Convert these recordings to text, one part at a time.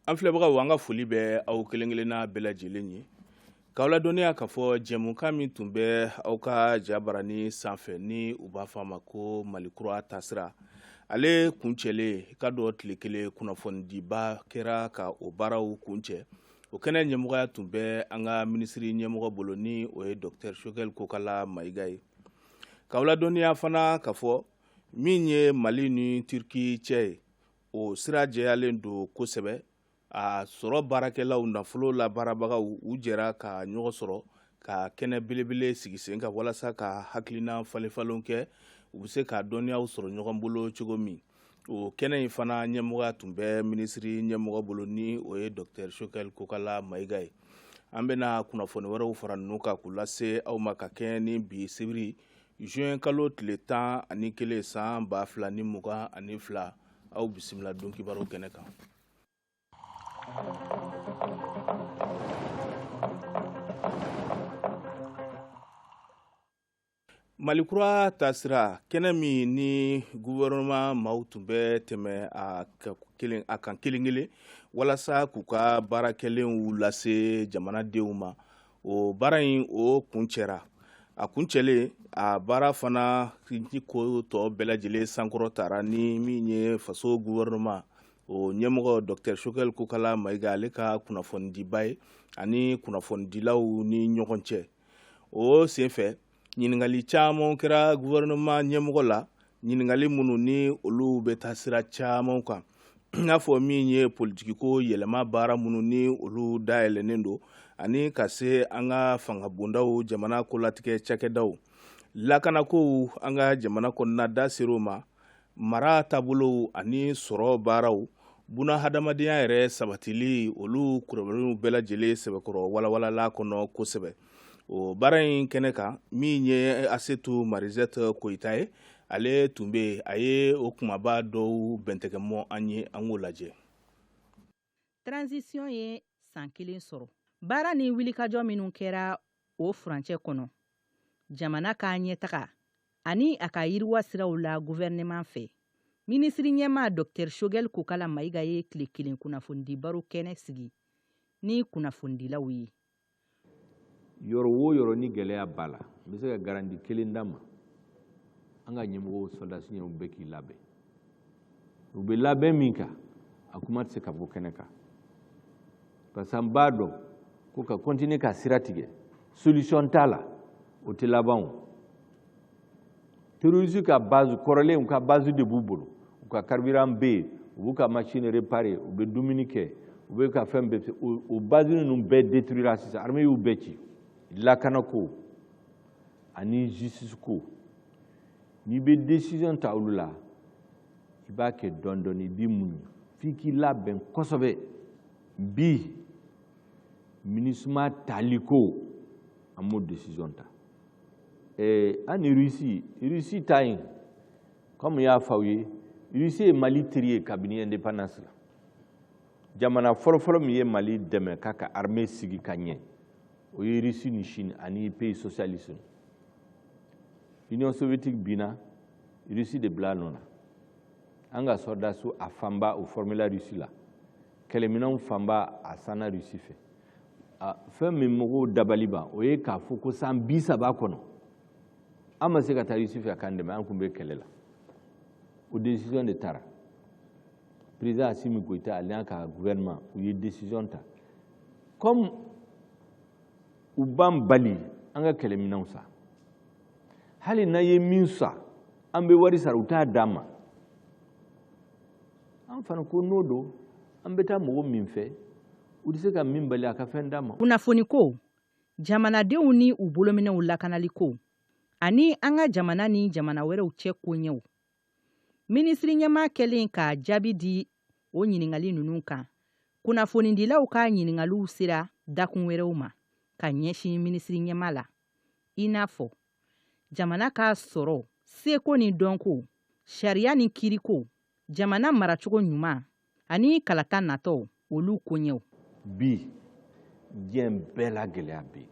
An filɛbagaw an ka foli bɛ aw kelen-kelenna bɛɛ lajɛlen ye. K'aw ladɔnniya k'a fɔ jɛmukan min tun bɛ aw ka jabaranin sanfɛ ni u b'a fɔ a ma ko Malikura taasira. Ale kuncɛlen ka dɔ tile kelen kunnafonidiba kɛra ka o baaraw kuncɛ. O kɛnɛ ɲɛmɔgɔya tun bɛ an ka minisiri ɲɛmɔgɔ bolo ni o ye Dr Choguel Kokala Mayiga ye. K'aw ladɔnniya fana k'a fɔ min ye Mali ni Turki cɛ ye, o sira jɛyalen don kosɛbɛ. A sɔrɔ baarakɛlaw nafolo la baarabagaw u jɛra ka ɲɔgɔn sɔrɔ ka kɛnɛ belebele sigi sen ka walasa ka hakilina falen-falenw kɛ u bɛ se ka dɔnniyaw sɔrɔ ɲɔgɔn bolo cogo min. O kɛnɛ in fana ɲɛmɔgɔya tun bɛ minisiri ɲɛmɔgɔ bolo ni o ye Dr Choguel Kokala Mayiga ye. An bɛna kunnafoni wɛrɛw fara ninnu kan k'u lase aw ma ka kɛɲɛ ni bi sibiri juin kalo tile 11 san 2022 aw bisimila don kibaru kɛnɛ kan. Malikura taasira kɛnɛ min ni gouvernement maaw tun bɛ tɛmɛ a kan kelen-kelen walasa k'u ka baarakɛlenw lase jamanadenw ma. O baara in o kuncɛra. A kuncɛlen a baara fana ko tɔ bɛɛ lajɛlen sankɔrɔ tara ni min ye faso gouvernement o ɲɛmɔgɔ Dr Choguel Kokala Mayiga ale ka kunnafonidiba ye ani kunnafonidilaw ni ɲɔgɔn cɛ. O senfɛ ɲininkali caman kɛra gouvernement ɲɛmɔgɔ la, ɲininkali minnu ni olu bɛ taa sira caman kan. N'a fɔ min ye politikiko yɛlɛma baara minnu ni olu dayɛlɛnnen don ani ka se an ka fangabondaw jamana kolatigɛ cakɛdaw. Lakanakow an ka jamana kɔnɔna da ser'o ma, mara taabolow ani sɔrɔ baaraw, buna hadamadenya yɛrɛ sabatili olu kurebalenw bɛɛ lajɛlen sɛbɛkɔrɔ walawalala kɔnɔ kosɛbɛ. O baara in kɛnɛ kan min ye Asetu Marizɛte Koyita ye, ale tun bɛ a ye o kumaba dɔw bɛntigɛmɔ an ye an k'o lajɛ. Transition ye san 1 sɔrɔ. Baara ni wilikajɔ minnu kɛra o furancɛ kɔnɔ, jamana k'a ɲɛtaga ani a ka yiriwa siraw la gouvernement fɛ. Minisiri ɲɛma Dr Choguel Kokala Mayiga ye tile 1 kunnafonidibaaro kɛnɛ sigi ni kunnafonidilaw ye. Yɔrɔ o yɔrɔ ni gɛlɛya b'a la, n bɛ se ka garanti kelen d'a ma. An ka ɲɛmɔgɔw sɔrɔdasi ɲɛw bɛɛ k'i labɛn. U bɛ labɛn min kan, a kuma tɛ se ka bɔ kɛnɛ kan. Parce que an b'a dɔn ko ka continuer ka sira tigɛ, solution t'a la, o tɛ laban o. Terroriste ka base kɔrɔlen u ka base de b'u bolo, u ka carburant bɛ yen, u b'u ka machine réparer, u bɛ dumuni kɛ, u bɛ ka fɛn bɛɛ o base ninnu bɛɛ détruira sisan, armée y'u bɛɛ ci. Lakanako ani justice ko n'i bɛ décision ta olu la i b'a kɛ dɔɔni-dɔɔni i b'i muɲu f'i k'i labɛn kosɛbɛ. Bi MINUSMA tali ko an m'o décision ta. An ni Russie ta in comme y'a fɔ aw ye, Russie ye Mali teri ye kabini indépendance la. Jamana fɔlɔ-fɔlɔ min ye Mali dɛmɛ k'a ka armée sigi ka ɲɛ, o ye Russie ni Chine ani pays socialiste. Union soviétique bina, Russie de bila nɔ na. An ka sɔrɔdasiw a fanba o formela Russie la. Kɛlɛminɛnw fanba a sanna Russie fɛ. Fɛn min mɔgɔw dabali ban o ye k'a fɔ ko san 30 kɔnɔ an ma se ka taa Russie fɛ k'an dɛmɛ, an tun bɛ kɛlɛ la. O décision de taara. Président Assimi Goïta ale n'a ka gouvernement u ye décision ta. Comme u b'an bali an ka kɛlɛminɛnw san, hali n'a ye min san an bɛ wari sara u t'a d'an ma. An fana ko n'o don an bɛ taa mɔgɔ min fɛ u tɛ se ka min bali a ka fɛn d'an ma. Kunnafoni ko, jamanadenw ni u bolominɛw lakanali ko, ani an ka jamana ni jamana wɛrɛw cɛ koɲɛw. Minisiri ɲɛma kɛlen ka jaabi di o ɲininkali ninnu kan, kunnafonidilaw ka ɲininkaliw sera dakun wɛrɛw ma ka ɲɛsin minisiri ɲɛma la. I n'a fɔ jamana k'a sɔrɔ seko ni dɔnko, sariya ni kiriko, jamana maracogo ɲuman ani kalata natɔ olu koɲɛw. Bi diɲɛ bɛɛ la gɛlɛya bɛ yen.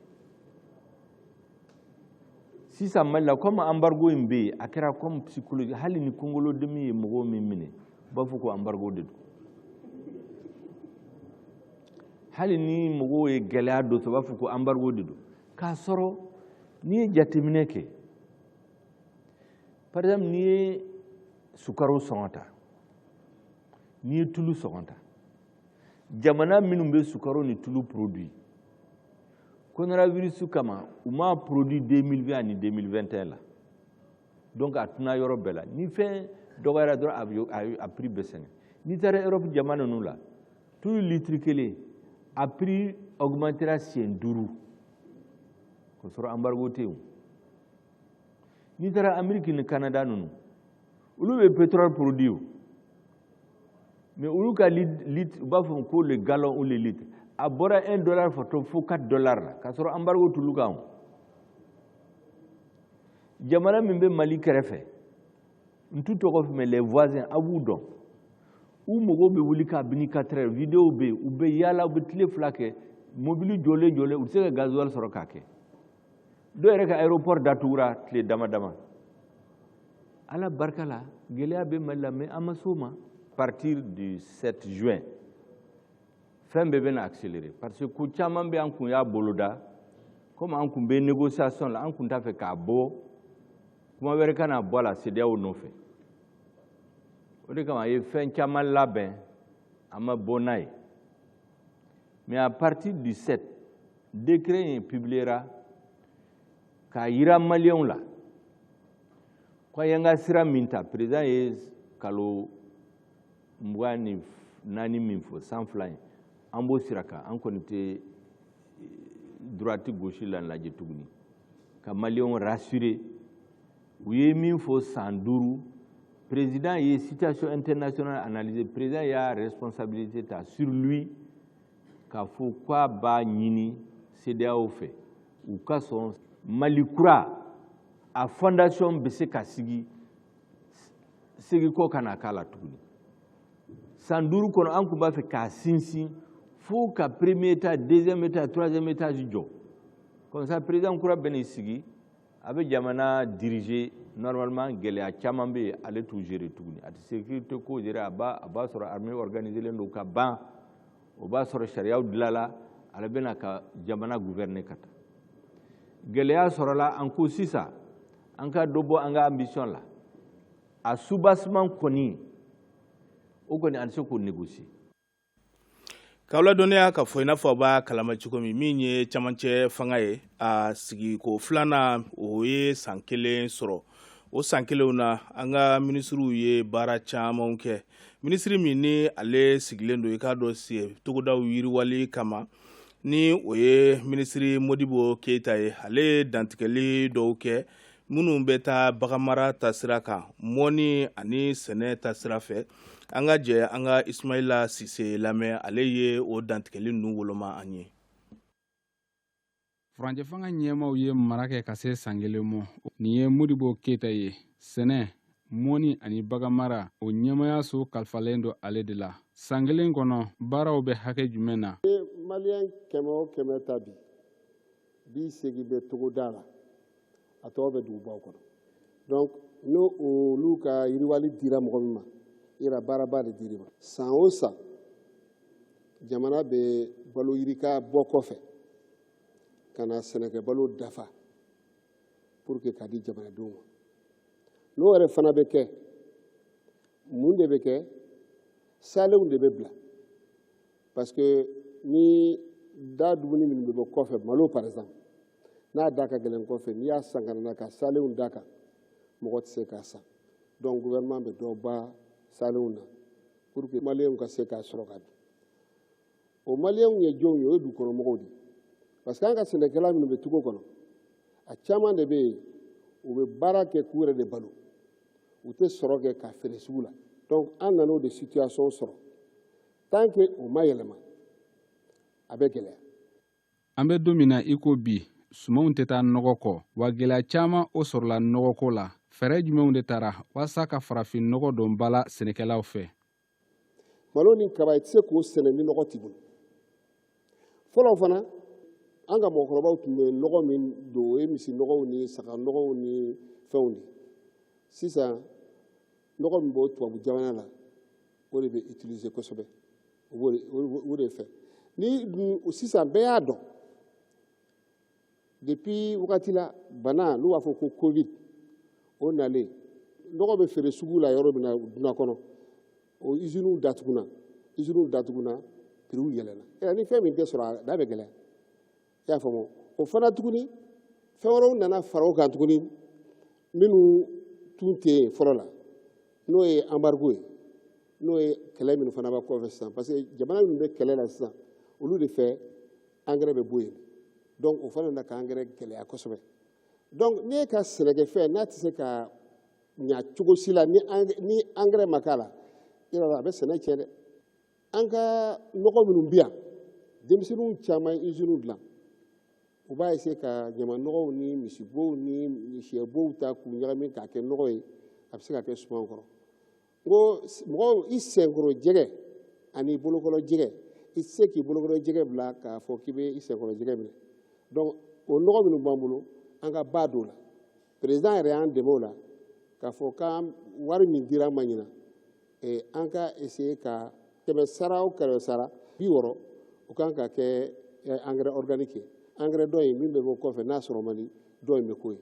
Sisan Mali la comme embargo in bɛ yen, a kɛra comme psychologie, hali ni kungolodimi ye mɔgɔw min minɛ u b'a fɔ ko embargo de don. hali ni mɔgɔw ye gɛlɛya dɔ sɔrɔ u b'a fɔ ko embargo de don k'a sɔrɔ n'i ye jateminɛ kɛ par exemple n'i ye sukaro sɔngɔ ta n'i ye tulu sɔngɔ ta jamana minnu bɛ sukaro ni tulu produit coronavirus kama u ma produit 2020 ani 2021 la donc a tuna yɔrɔ bɛɛ la ni fɛn dɔgɔyara dɔrɔn a prix bɛ sɛgɛn n'i taara Europe jamana ninnu la tulu litre kelen a prix augmentera siɲɛ 5 k'a sɔrɔ embargo tɛ yen n'i taara Amérique ni Canada ninnu olu bɛ pétrole produit o mais olu ka litre u b'a fɔ ko le gallon ou le litre a bɔra $1 fo $4 la k'a sɔrɔ embargo tulu kan jamana min bɛ Mali kɛrɛfɛ n t'u tɔgɔ fɔ mais les voisins a b'u dɔn u mɔgɔw bɛ wuli k'a bini 4 heures vidéo bɛ yen u bɛ yaala u bɛ tile 2 kɛ mobili jɔlen u tɛ se ka gasoil sɔrɔ k'a kɛ dɔw yɛrɛ ka aéroport datugura tile dama dama ala barika la gɛlɛya bɛ Mali la mais an ma s'o ma à partir du 7 juin fɛn bɛɛ bɛna accélérer parce que ko caman bɛ an kun y'a boloda comme an kun bɛ négociation la an kun t'a fɛ k'a bɔ kuma wɛrɛ kana bɔ a la CEDEAO nɔfɛ o de kama a ye fɛn caman labɛn a ma bɔ n'a ye mais à partir du 7 décret in publiera k'a yira maliyɛnw la ko an y'an ka sira min ta président ye kalo 24 min fɔ san 2 in an b'o sira kan an kɔni tɛ droite gauche la lajɛ tuguni ka maliyɛnw rassurer u ye min fɔ san 5 président ye situation internationale analysée président y'a responsabilité ta sur lui k'a fɔ k'a b'a ɲini CEDEAO fɛ u ka sɔn Mali kura a fondation bɛ se ka sigi segin kana k'a la tuguni san 5 kɔnɔ an kun b'a fɛ k'a sinsin fo ka premier étage deuxième étage troisième étage jɔ comme ça président kura bɛ n'i sigi a bɛ jamana diriger normalement gɛlɛya caman bɛ yen ale t'u gérer tuguni a tɛ sécurité ko gérer a b'a sɔrɔ armée organisée len don ka ban o b'a sɔrɔ sariyaw dilanna ale bɛna ka jamana gouverner ka taa gɛlɛya sɔrɔla an ko sisan an ka dɔ bɔ an ka ambition la a soubassement kɔni o kɔni an tɛ se k'o négocier k'aw ladɔnniya k'a fɔ i n'a fɔ a b'a kalama cogo min ye camancɛ fanga ye a sigiko 2nan o ye san 1 sɔrɔ o san 1 na an ka ministriw ye baara camanw kɛ ministri min ni ale sigilen don i k'a dɔn togodaw yiriwali kama ni o ye ministri Modibo Keita ye ale dantigɛli dɔw kɛ minnu bɛ taa baganmara ta sira kan mɔni ani sɛnɛ ta sira fɛ an ka jɛ an ka Ismaila Sise lamɛn ale ye o dantigɛli ninnu woloma an ye Furancɛ fanga ɲɛmaw ye mara kɛ ka se san 1 mɔ nin ye Modibo Keita ye sɛnɛ mɔni ani baganmara o ɲɛmayaso kalifalen don ale de la san 1 kɔnɔ baaraw bɛ hakɛ jumɛn na maliyɛn 100 o 100 ta bi segi bɛ togoda la a tɔgɔ bɛ dugubaw kɔnɔ donc n'o olu ka yiriwali dira mɔgɔ min ma ira baaraba de dir'i ma san o san jamana bɛ balo yirika bɔ kɔfɛ ka na sɛnɛkɛ balo dafa pour que k'a di jamanadenw ma n'o yɛrɛ fana bɛ kɛ mun de bɛ kɛ salenw de bɛ bila parce que ni da dumuni minnu bɛ bɔ kɔfɛ malo par exemple n'a da ka gɛlɛn kɔfɛ n'i y'a san ka na ka salenw da kan mɔgɔ tɛ se k'a san donc gouvernement bɛ dɔ ba salenw na pour que maliyɛnw ka se k'a sɔrɔ ka dun o maliyɛnw ye jɔnw ye o ye dugukɔnɔmɔgɔw de parce que an ka sɛnɛkɛla minnu bɛ tugo kɔnɔ a caman de bɛ yen u bɛ baara kɛ k'u yɛrɛ de balo u tɛ sɔrɔ kɛ ka feere sugu la donc an nan'o de situation sɔrɔ tant que o ma yɛlɛma a bɛ gɛlɛya an bɛ don min na i ko bi sumanw tɛ taa nɔgɔ kɔ wa gɛlɛya caman o sɔrɔla nɔgɔko la fɛɛrɛ jumɛnw de taara walasa ka farafin nɔgɔ don ba la sɛnɛkɛlaw fɛ malo ni kaba i tɛ se k'o sɛnɛ ni nɔgɔ t'i bolo fɔlɔ fana an ka mɔgɔkɔrɔbaw tun bɛ nɔgɔ min don o ye misi nɔgɔw ni saga nɔgɔw ni fɛnw de sisan nɔgɔ min b'o tubabu jamana la o de bɛ utiliser kosɛbɛ o de fɛ ni sisan bɛɛ y'a dɔn depuis wagati la bana n'u b'a fɔ ko covid o nalen nɔgɔ bɛ feere sugu la yɔrɔ min na dunan kɔnɔ o usines datuguna prix yɛlɛna ni fɛn min tɛ sɔrɔ a da bɛ gɛlɛya i y'a faamu o fana tuguni fɛn wɛrɛw nana fara o kan tuguni minnu tun tɛ yen fɔlɔ la n'o ye embargo ye n'o ye kɛlɛ minnu fana b'a kɔfɛ sisan parce que jamana minnu bɛ kɛlɛ la sisan olu de fɛ engrais bɛ bɔ yen donc o fana na ka engrais gɛlɛya kosɛbɛ donc ne ka sɛnɛkɛfɛn n'a tɛ se ka ɲa cogo si la ni engrais ma k'a la a bɛ sɛnɛ tiɲɛ dɛ an ka nɔgɔ minnu bɛ yan denmisɛnninw caman ye usines dilan u b'a essayer ka ɲamanɔgɔw ni misibow ni sɛbow ta k'u ɲagami k'a kɛ nɔgɔ ye a bɛ se ka kɛ suman kɔrɔ n ko mɔgɔw i senkɔrɔ jɛgɛ ani bolokɔrɔ jɛgɛ i tɛ se k'i bolokɔrɔ jɛgɛ bila k'a fɔ k'i bɛ i senkɔrɔ jɛgɛ minɛ donc o nɔgɔ minnu b'an bolo an ka ba don o la président yɛrɛ y'an dɛmɛ o la k'a fɔ k'an wari min dira an ma ɲinan an ka essayer ka kɛmɛ sara o kɛmɛ sara 60 o kan ka kɛ engrais organique ye engrais dɔ in min bɛ bɔ kɔfɛ n'a sɔrɔ man di dɔ in bɛ k'o ye.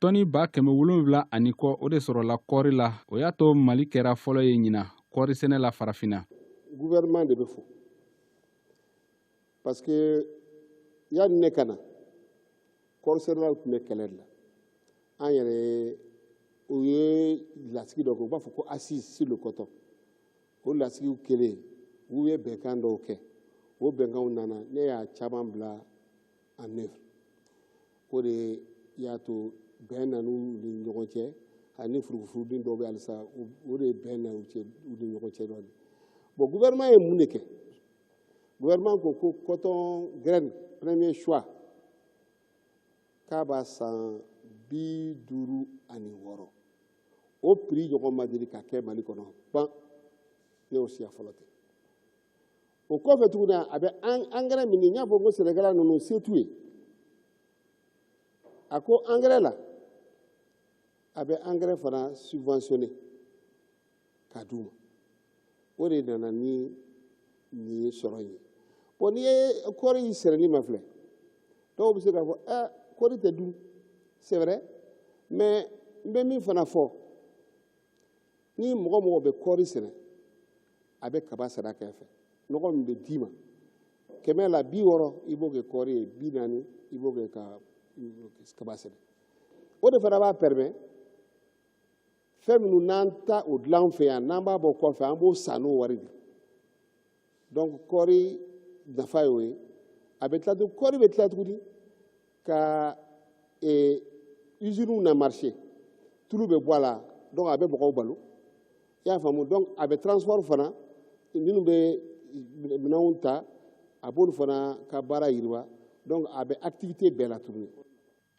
tɔni 770 ani kɔ o de sɔrɔla kɔɔri la o y'a to mali kɛra fɔlɔ ye ɲina kɔɔri sɛnɛ la farafinna. gouvernement de bɛ fo parce que yanni ne ka na kɔɔri sɛnɛlaw tun bɛ kɛlɛ de la an yɛrɛ o ye lasigi dɔ kɛ u b'a fɔ ko assise sur le coton o lasigiw kɛlen u ye bɛnkan dɔw kɛ o bɛnkanw nana ne y'a caman bila en œuvre o de y'a to bɛn nanu ni ɲɔgɔn cɛ ani furufurudin dɔw bɛ halisa o de ye bɛn na u ni ɲɔgɔn cɛ dɔɔnin bon gouvernement ye mun de kɛ gouvernement ko ko coton graine premier choix k'a b'a san 56 o prix ɲɔgɔn ma deli ka kɛ mali kɔnɔ ban ne y'o siya fɔlɔ tɛ o kɔfɛ tuguni a bɛ engrais min n y'a fɔ ko sɛnɛkɛla ninnu se t'u ye a ko engrais la a bɛ engrais fana subventionné k'a d'u ma o de nana ni nin sɔrɔ ye bon n'i ye kɔɔri sɛnɛli ma filɛ dɔw bɛ se k'a fɔ kɔɔri tɛ dun c'est vrai mais n bɛ min fana fɔ ni mɔgɔ mɔgɔ bɛ kɔɔri sɛnɛ a bɛ kaba sɛnɛ kɛrɛfɛ nɔgɔ min bɛ d'i ma 100 la 60 i b'o kɛ kɔɔri ye 40 i b'o kɛ ka kaba sɛnɛ o de fana b'a permet fɛn minnu n'an ta o dilan an fɛ yan n'an b'a bɔ kɔfɛ an b'o san n'o wari de donc kɔɔri nafa y'o ye a bɛ tila kɔɔri bɛ tila tuguni ka usines na marché tulu bɛ bɔ a la donc a bɛ mɔgɔw balo i y'a faamu donc a bɛ transport fana minnu bɛ minɛnw ta a b'olu fana ka baara yiriwa donc a bɛ activité bɛɛ la tuguni.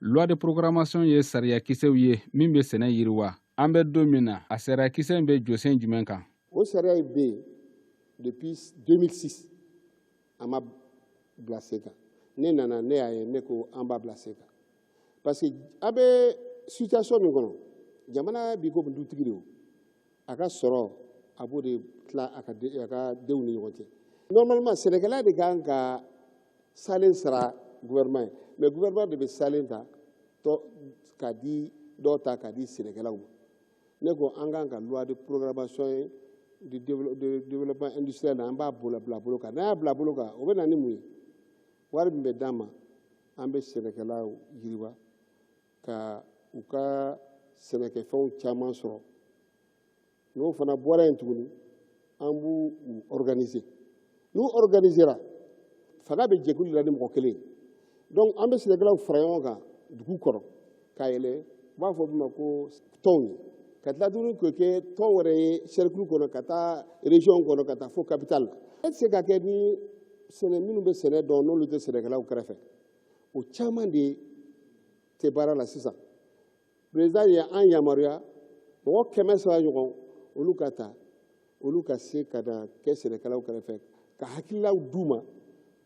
loi de programmation ye sariya kisɛw ye min bɛ sɛnɛ yiriwa an bɛ don min na a sariya kisɛ in bɛ jɔsen jumɛn kan. o sariya in bɛ yen depuis 2006 an ma bila sen kan ne nana ne y'a ye ne ko an b'a bila sen kan parce que a bɛ situation min kɔnɔ jamana bi ko dutigi de a ka sɔrɔ a b'o de tila a ka denw ni ɲɔgɔn cɛ normalement sɛnɛkɛla de kan ka salen sara gouvernement ye mais gouvernement de bɛ salen ta k'a di dɔw ta k'a di sɛnɛkɛlaw ma ne ko an kan ka loi de programmation du développement industriel an b'a bila bolo kan n'a y'a bila bolo kan o bɛ na ni mun ye wari min bɛ d'an ma an bɛ sɛnɛkɛlaw yiriwa ka u ka sɛnɛkɛfɛnw caman sɔrɔ n'o fana bɔra yen tuguni an b'u organiser n'u organisera fanga bɛ jɛkulu la ni mɔgɔ kelen donc an bɛ sɛnɛkɛlaw fara ɲɔgɔn kan dugu kɔrɔ k'a yɛlɛ u b'a fɔ min ma ko tɔnw ye ka tila tuguni k'o kɛ tɔn wɛrɛ ye cercle kɔnɔ ka taa région kɔnɔ ka taa fo capitale la e tɛ se ka kɛ ni minnu bɛ sɛnɛ dɔn n'olu tɛ sɛnɛkɛlaw kɛrɛfɛ o caman de tɛ baara la sisan président ye an yamaruya mɔgɔ 300 ɲɔgɔn olu ka ta olu ka se ka na kɛ sɛnɛkɛlaw kɛrɛfɛ ka hakililaw d'u ma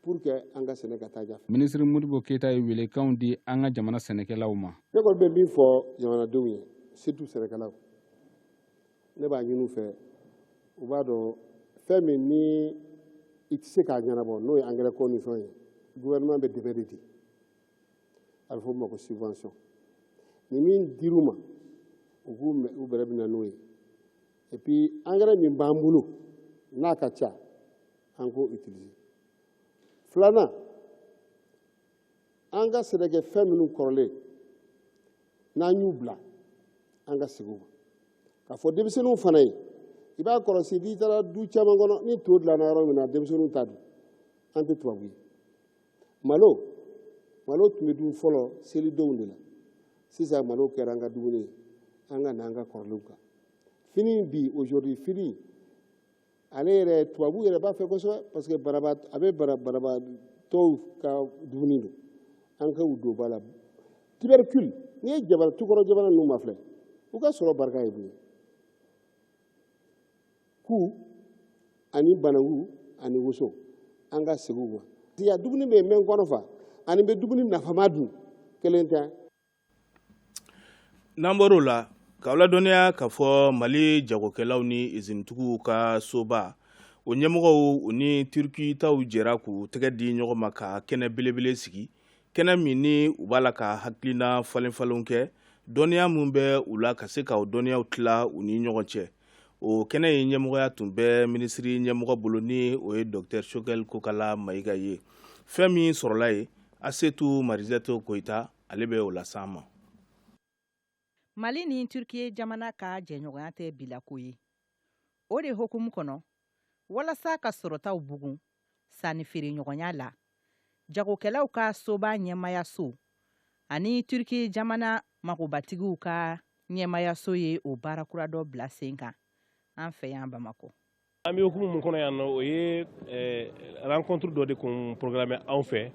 pour que an ka sɛnɛ ka taa ɲɛfɛ. Minisiri Modibo Keyita ye welekanw di an ka jamana sɛnɛkɛlaw ma. Ne kɔni bɛ min fɔ jamanadenw ye surtout sɛnɛkɛlaw ne b'a ɲini u fɛ u b'a dɔn fɛn min ni i tɛ se k'a ɲɛnabɔ n'o ye engrais ko ni fɛnw ye gouvernement bɛ dɛmɛ de di a bɛ fɔ o ma ko subvention ni min dir'u ma u k'u bɛrɛ bɛ na n'o ye et puis engrais min b'an bolo n'a ka ca an k'o utiliser filanan an ka sɛnɛkɛfɛn minnu kɔrɔlen n'an y'u bila an ka segin u ma k'a fɔ denmisɛnninw fana ye i b'a kɔlɔsi n'i taara du caman kɔnɔ ni to dilanna yɔrɔ min na denmisɛnninw t'a dun an tɛ tubabu ye malo tun bɛ dun fɔlɔ selidenw de la sisan malo kɛra an ka dumuni ye an ka n'an ka kɔrɔlenw kan fini bi aujourd'hui fini ale yɛrɛ tubabu yɛrɛ b'a fɛ kosɛbɛ parce que a bɛ banabaatɔw ka dumuni don an ka u don ba la tubercule n'i ye tukɔrɔ jamana ninnu ma filɛ u ka sɔrɔ barika ye mun ye ku ani banaku ani woso an ka segin u ma siya dumuni bɛ yen mɛ kɔnɔ fa ani bɛ dumuni nafama dun kelen tɛ. n'an bɔr'o la k'aw ladɔnniya k'a fɔ mali jagokɛlaw ni izinitigiw ka soba o ɲɛmɔgɔw u ni turki taw jɛra k'u tɛgɛ di ɲɔgɔn ma ka kɛnɛ belebele sigi kɛnɛ min ni u b'a la ka hakilina falenfalenw kɛ dɔnniya min bɛ u la ka se k'o dɔnniyaw tila u ni ɲɔgɔn cɛ o kɛnɛ ye ɲɛmɔgɔya tun bɛ minisiri ɲɛmɔgɔ bolo ni o ye dr shokɛl kokala mayiga ye fɛn min sɔrɔla ye asetu marizɛto koyita ale bɛ o las'an ma. mali ni turkiye jamana ka jɛɲɔgɔnya tɛ bilako ye o de hokumu kɔnɔ walasa ka sɔrɔtaw bugun sanni feere ɲɔgɔnya la jagokɛlaw ka soba ɲɛmayaso ani turkiye jamana magobatigiw ka ɲɛmayaso ye o baara kura dɔ bila sen kan an fɛ yan Bamakɔ. An bɛ hukumu mun kɔnɔ yan nɔ o ye rencontre dɔ de kun programme anw fɛ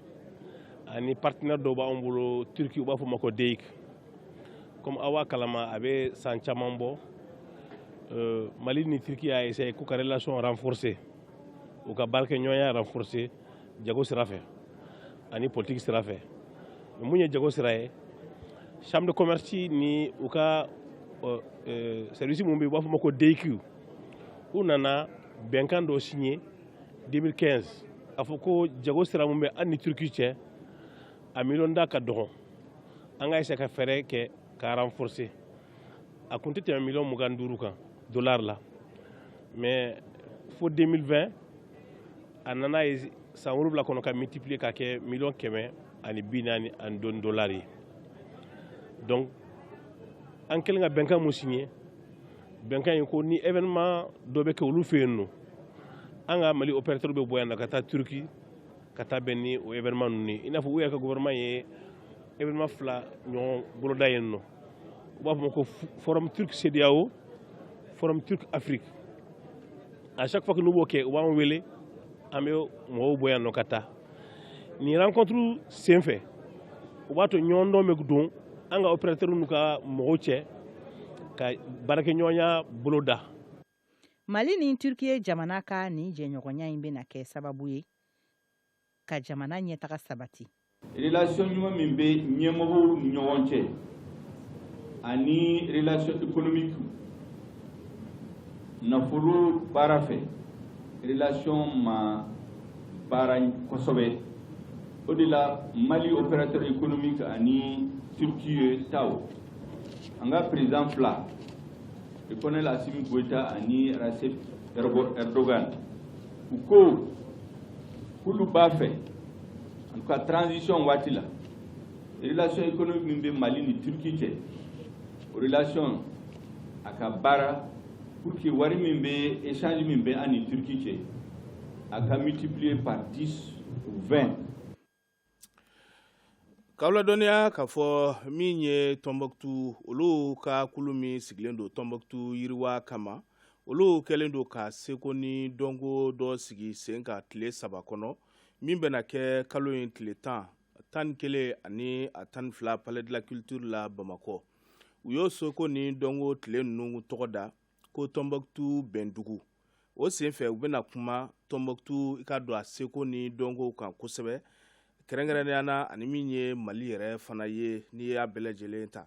ani partenaire dɔ b'an bolo Turki u b'a fɔ ma ko DEIK comme aw b'a kalama a bɛ san caman bɔ Mali ni Turki y'a essayé k'u ka relation renforcer u ka baarakɛɲɔgɔnya renforcer jago sira fɛ ani politique sira fɛ mun ye jago sira ye chambre de commerce ni u ka service mun bɛ u b'a fɔ ma ko DEIK u nana bɛnkan dɔ signé 2015 a fɔ ko jago sira mun bɛ an ni Turki cɛ a million da ka dɔgɔ an ka essayer ka fɛɛrɛ kɛ ka renforcer a kun tɛ tɛmɛ million 25 kan dollar la mais fo 2020 a nana ye san 7 kɔnɔ ka multiplier ka kɛ million 140 ani dɔɔni dollar ye donc an kɛlen ka bɛnkan mun signé bɛnkan ye ko ni événement dɔ bɛ kɛ olu fɛ yen nɔ an ka Mali opérateur bɛ bɔ yan ka taa Turki ka taa bɛn ni o événement ninnu ye i n'a fɔ u yɛrɛ ka gouvernement ye événement 2 ɲɔgɔn boloda yen nɔ u b'a fɔ ma ko forum turc CEDEAO forum turc Afrique à chaque fois que n'u b'o kɛ u b'an wele an bɛ mɔgɔw bɔ yan nɔ ka taa nin rencontre senfɛ u b'a to ɲɔgɔn dɔn bɛ don an ka opérateur n'u ka mɔgɔw cɛ ka baarakɛɲɔgɔnya boloda. Mali ni Turkiye jamana ka nin jɛɲɔgɔnya in bɛna kɛ sababu ye ka jamana ɲɛtaga sabati. Relation ɲuman min bɛ ɲɛmɔgɔw ni ɲɔgɔn cɛ ani relation économique nafolo baara fɛ relation ma baara kosɛbɛ o de la Mali opérateur économique ani Turkiye taw an ka président 2 le colonel Assimi Goïta ani Recep Erdogan u ko k'olu b'a fɛ en tout cas transition waati la relation économique min bɛ Mali ni Turki cɛ o relation a ka baara pour que wari min bɛ échange min bɛ an ni Turki cɛ a ka multiplier par 10 ou 20. k'aw ladɔnniya k'a fɔ min ye Tɔnbɔkutu olu ka kulu min sigilen don Tɔnbɔkutu yiriwa kama olu kɛlen don ka seko ni dɔnko dɔ sigi sen ka tile 3 kɔnɔ min bɛna kɛ kalo in tile 11 ani a 12 Palais de la Culture la Bamakɔ u y'o seko ni dɔnko tile ninnu tɔgɔ da ko Tɔnbɔkutu bɛndugu o senfɛ u bɛna kuma Tɔnbɔkutu i ka don a seko ni dɔnko kan kosɛbɛ kɛrɛnkɛrɛnnenya ani min ye Mali yɛrɛ fana ye n'i y'a bɛɛ lajɛlen ta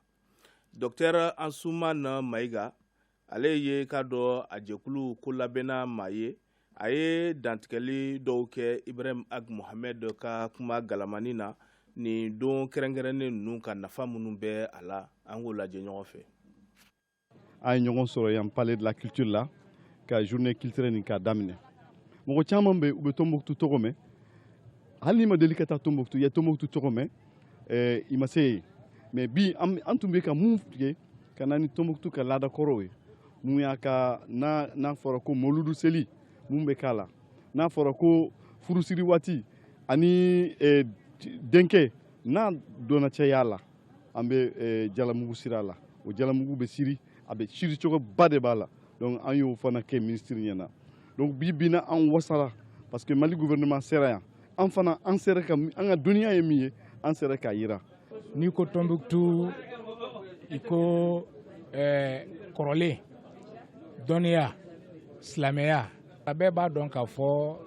Dr Ansumana Mayiga ale ye ka dɔ a jɛkulu ko labɛnna maa ye a ye dantigɛli dɔw kɛ Ibrahim Ag Mohamed ka kuma galamani na ni don kɛrɛnkɛrɛnnen ninnu ka nafa minnu bɛ a la an k'o lajɛ ɲɔgɔn fɛ. A ye ɲɔgɔn sɔrɔ yan palais de la culture la ka journée culturelle nin k'a daminɛ mɔgɔ caman bɛ u bɛ Tombouctou tɔgɔ mɛn hali n'i ma deli ka taa Tombouctou i ye Tombouctou tɔgɔ mɛn i ma se yen mais bi an tun bɛ ka mun tigɛ ka na ni Tombouctou ka laada kɔrɔw ye mun y'a ka n'a fɔra ko moludu seli mun bɛ k'a la n'a fɔra ko furusiri waati ani denkɛ n'a donna cɛya la an bɛ jalamugu sira la o jalamugu bɛ siri a bɛ siri cogo ba de b'a la donc an y'o fana kɛ ministre ɲɛna donc bi na an wasala parce que Mali gouvernement sera yan an fana an sera ka an ka duniya ye min ye an sera k'a yira. N'i ko Tombouctou i ko kɔrɔlen dɔnniya silamɛya a bɛɛ b'a dɔn k'a fɔ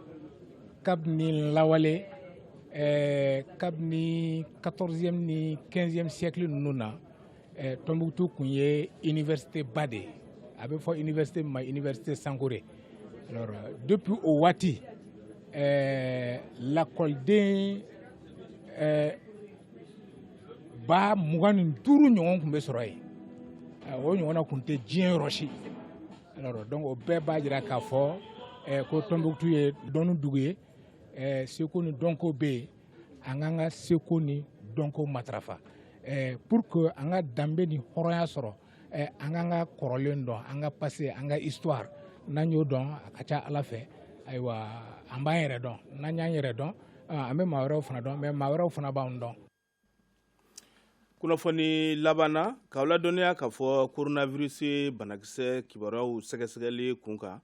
kabini lawale kabini 14e ni 15e siècle ninnu na Tombouctou kun ye université ba de a bɛ fɔ université ma université Sankore. Alors depuis o waati lakɔliden ba 25 ɲɔgɔn kun bɛ sɔrɔ yen o ɲɔgɔnna kun tɛ diɲɛ yɔrɔ si. Alors donc o bɛɛ b'a jira k'a fɔ ko Tombouctou ye dɔnni dugu ye seko ni dɔnko bɛ yen an k'an ka seko ni dɔnko matarafa pour que an ka danbe ni hɔrɔnya sɔrɔ an k'an ka kɔrɔlen dɔn an ka passé an ka histoire n'an y'o dɔn a ka ca Ala fɛ ayiwa an b'an yɛrɛ dɔn n'an y'an yɛrɛ dɔn an bɛ maa wɛrɛw fana dɔn mais maa wɛrɛw fana b'an dɔn. Kunnafoni labanna k'aw ladɔnniya k'a fɔ coronavirus banakisɛ kibaruyaw sɛgɛsɛgɛli kun kan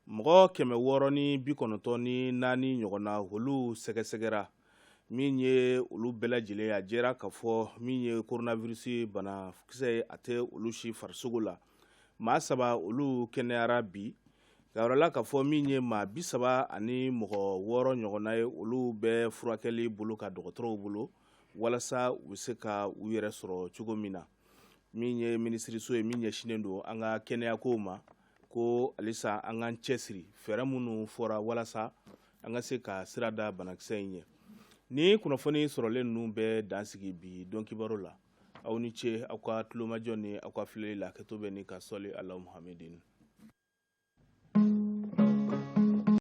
mɔgɔ 694 ɲɔgɔnna olu sɛgɛsɛgɛra min ye olu bɛɛ lajɛlen a jɛra k'a fɔ min ye coronavirus banakisɛ ye a tɛ olu si farisogo la maa 3 olu kɛnɛyara bi k'a yirala k'a fɔ min ye maa 30 ani mɔgɔ 6 ɲɔgɔnna ye olu bɛ furakɛli bolo ka dɔgɔtɔrɔw bolo walasa u bɛ se ka u yɛrɛ sɔrɔ cogo min na min ye minisiriso ye min ɲɛsinnen don an ka kɛnɛyakow ma ko halisa an k'an cɛsiri fɛɛrɛ minnu fɔra walasa an ka se ka sira da banakisɛ in ɲɛ ni kunnafoni sɔrɔlen ninnu bɛ dansigi bi dɔn kibaru la aw ni ce aw ka tulomajɔ ni aw ka filɛli la kɛtɔ bɛ ni ka sɔli ala muhamedin.